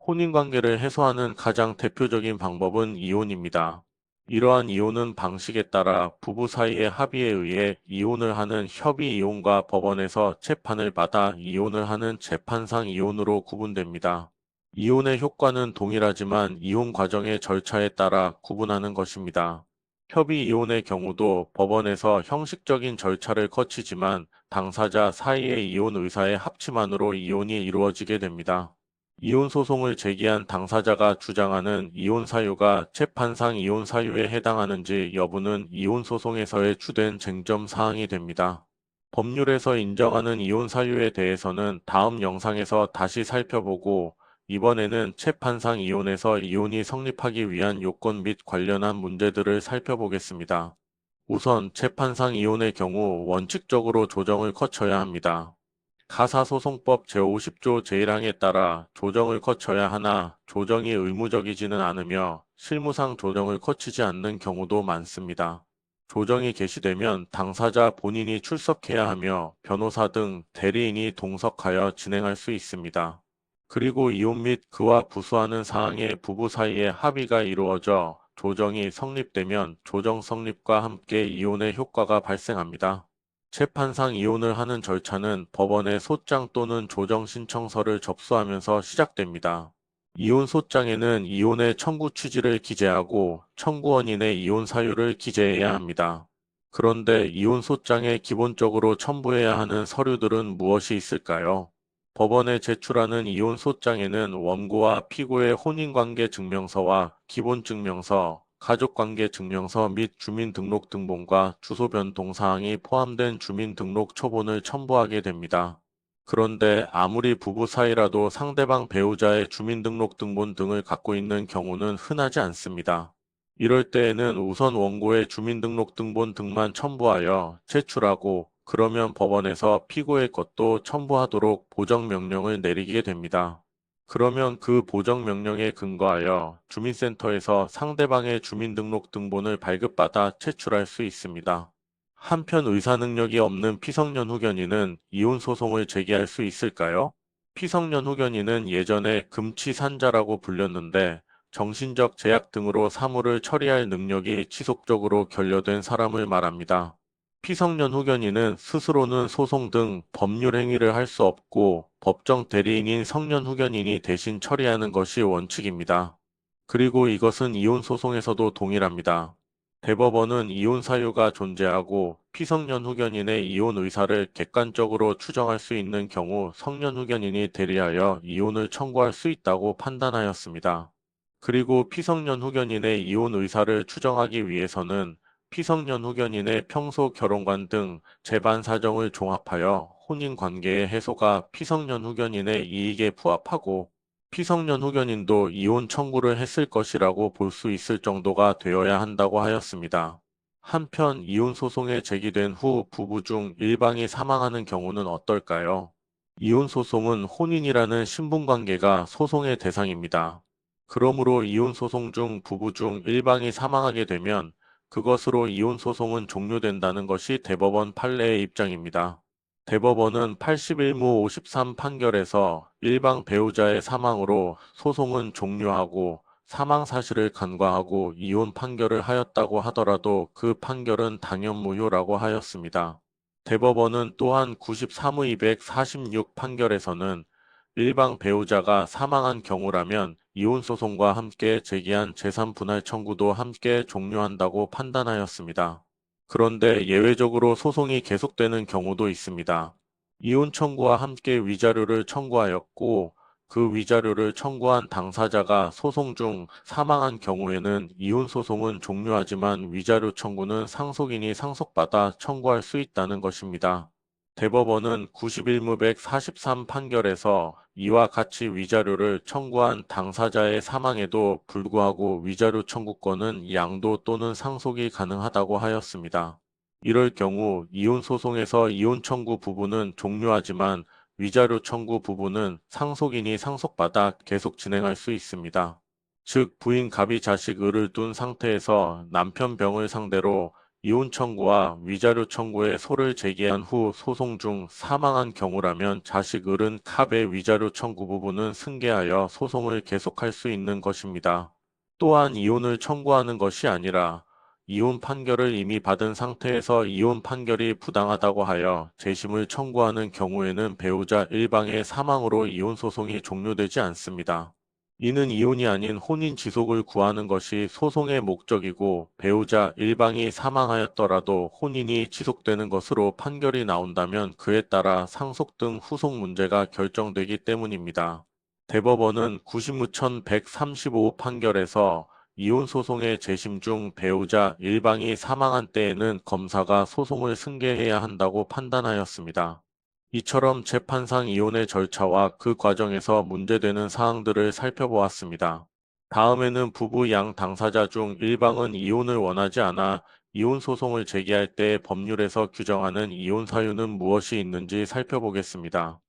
혼인관계를 해소하는 가장 대표적인 방법은 이혼입니다. 이러한 이혼은 방식에 따라 부부 사이의 합의에 의해 이혼을 하는 협의 이혼과 법원에서 재판을 받아 이혼을 하는 재판상 이혼으로 구분됩니다. 이혼의 효과는 동일하지만 이혼 과정의 절차에 따라 구분하는 것입니다. 협의 이혼의 경우도 법원에서 형식적인 절차를 거치지만 당사자 사이의 이혼 의사의 합치만으로 이혼이 이루어지게 됩니다. 이혼 소송을 제기한 당사자가 주장하는 이혼 사유가 재판상 이혼 사유에 해당하는지 여부는 이혼 소송에서의 주된 쟁점 사항이 됩니다. 법률에서 인정하는 이혼 사유에 대해서는 다음 영상에서 다시 살펴보고, 이번에는 재판상 이혼에서 이혼이 성립하기 위한 요건 및 관련한 문제들을 살펴보겠습니다. 우선 재판상 이혼의 경우 원칙적으로 조정을 거쳐야 합니다. 가사소송법 제50조 제1항에 따라 조정을 거쳐야 하나 조정이 의무적이지는 않으며 실무상 조정을 거치지 않는 경우도 많습니다. 조정이 개시되면 당사자 본인이 출석해야 하며 변호사 등 대리인이 동석하여 진행할 수 있습니다. 그리고 이혼 및 그와 부수하는 사항의 부부 사이에 합의가 이루어져 조정이 성립되면 조정 성립과 함께 이혼의 효과가 발생합니다. 재판상 이혼을 하는 절차는 법원에 소장 또는 조정 신청서를 접수하면서 시작됩니다. 이혼 소장에는 이혼의 청구 취지를 기재하고 청구원인의 이혼 사유를 기재해야 합니다. 그런데 이혼 소장에 기본적으로 첨부해야 하는 서류들은 무엇이 있을까요? 법원에 제출하는 이혼 소장에는 원고와 피고의 혼인관계 증명서와 기본증명서, 가족관계 증명서 및 주민등록등본과 주소 변동 사항이 포함된 주민등록 초본을 첨부하게 됩니다. 그런데 아무리 부부 사이라도 상대방 배우자의 주민등록등본 등을 갖고 있는 경우는 흔하지 않습니다. 이럴 때에는 우선 원고의 주민등록등본 등만 첨부하여 제출하고, 그러면 법원에서 피고의 것도 첨부하도록 보정명령을 내리게 됩니다. 그러면 그 보정명령에 근거하여 주민센터에서 상대방의 주민등록등본을 발급받아 제출할 수 있습니다. 한편 의사능력이 없는 피성년 후견인은 이혼 소송을 제기할 수 있을까요? 피성년 후견인은 예전에 금치산자라고 불렸는데, 정신적 제약 등으로 사물을 처리할 능력이 지속적으로 결여된 사람을 말합니다. 피성년 후견인은 스스로는 소송 등 법률 행위를 할 수 없고 법정 대리인인 성년 후견인이 대신 처리하는 것이 원칙입니다. 그리고 이것은 이혼 소송에서도 동일합니다. 대법원은 이혼 사유가 존재하고 피성년 후견인의 이혼 의사를 객관적으로 추정할 수 있는 경우 성년 후견인이 대리하여 이혼을 청구할 수 있다고 판단하였습니다. 그리고 피성년 후견인의 이혼 의사를 추정하기 위해서는 피성년 후견인의 평소 결혼관 등 재반 사정을 종합하여 혼인 관계의 해소가 피성년 후견인의 이익에 부합하고 피성년 후견인도 이혼 청구를 했을 것이라고 볼 수 있을 정도가 되어야 한다고 하였습니다. 한편 이혼 소송에 제기된 후 부부 중 일방이 사망하는 경우는 어떨까요? 이혼 소송은 혼인이라는 신분관계가 소송의 대상입니다. 그러므로 이혼 소송 중 부부 중 일방이 사망하게 되면 그것으로 이혼 소송은 종료된다는 것이 대법원 판례의 입장입니다. 대법원은 81무 53 판결에서 일방 배우자의 사망으로 소송은 종료하고 사망 사실을 간과하고 이혼 판결을 하였다고 하더라도 그 판결은 당연무효라고 하였습니다. 대법원은 또한 93의 246 판결에서는 일방 배우자가 사망한 경우라면 이혼소송과 함께 제기한 재산분할 청구도 함께 종료한다고 판단하였습니다. 그런데 예외적으로 소송이 계속되는 경우도 있습니다. 이혼 청구와 함께 위자료를 청구하였고, 그 위자료를 청구한 당사자가 소송 중 사망한 경우에는 이혼 소송은 종료하지만 위자료 청구는 상속인이 상속받아 청구할 수 있다는 것입니다. 대법원은 91무 143 판결에서 이와 같이 위자료를 청구한 당사자의 사망에도 불구하고 위자료 청구권은 양도 또는 상속이 가능하다고 하였습니다. 이럴 경우 이혼 소송에서 이혼 청구 부분은 종료하지만 위자료 청구 부분은 상속인이 상속받아 계속 진행할 수 있습니다. 즉 부인 갑이 자식 을을 둔 상태에서 남편 병을 상대로 이혼 청구와 위자료 청구에 소를 제기한 후 소송 중 사망한 경우라면 자식 을은 합의 위자료 청구 부분은 승계하여 소송을 계속할 수 있는 것입니다. 또한 이혼을 청구하는 것이 아니라 이혼 판결을 이미 받은 상태에서 이혼 판결이 부당하다고 하여 재심을 청구하는 경우에는 배우자 일방의 사망으로 이혼 소송이 종료되지 않습니다. 이는 이혼이 아닌 혼인 지속을 구하는 것이 소송의 목적이고 배우자 일방이 사망하였더라도 혼인이 지속되는 것으로 판결이 나온다면 그에 따라 상속 등 후속 문제가 결정되기 때문입니다. 대법원은 90무 1135 판결에서 이혼 소송의 재심 중 배우자 일방이 사망한 때에는 검사가 소송을 승계해야 한다고 판단하였습니다. 이처럼 재판상 이혼의 절차와 그 과정에서 문제되는 사항들을 살펴보았습니다. 다음에는 부부 양 당사자 중 일방은 이혼을 원하지 않아 이혼 소송을 제기할 때 법률에서 규정하는 이혼 사유는 무엇이 있는지 살펴보겠습니다.